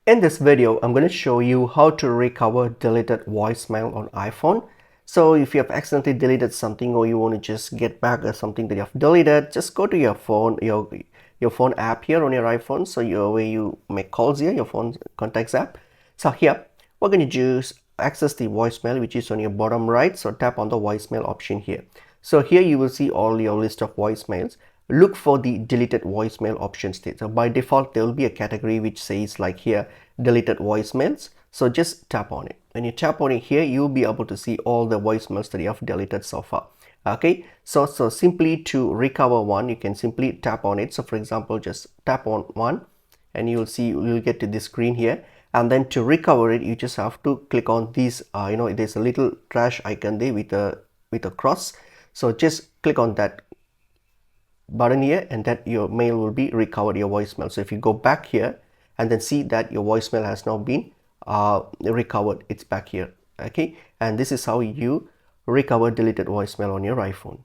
In this video, I'm going to show you how to recover deleted voicemail on iPhone. So if you have accidentally deleted something or you want to just get back something that you have deleted, just go to your phone, your phone app here on your iPhone. So where you make calls here, your phone contacts app. So here, we're going to just access the voicemail, which is on your bottom right. So tap on the voicemail option here. So here you will see all your list of voicemails. Look for the deleted voicemail option state. So by default, there will be a category which says like here, deleted voicemails. So just tap on it. When you tap on it here, you'll be able to see all the voicemails that you have deleted so far. Okay, so simply to recover one, you can simply tap on it. So for example, just tap on one and you'll see, you'll get to this screen here. And then to recover it, you just have to click on these, there's a little trash icon there with a cross. So just click on that button here and that your mail will be recovered, your voicemail. So if you go back here and then see that your voicemail has now been recovered, it's back here. Okay, and this is how you recover deleted voicemail on your iPhone.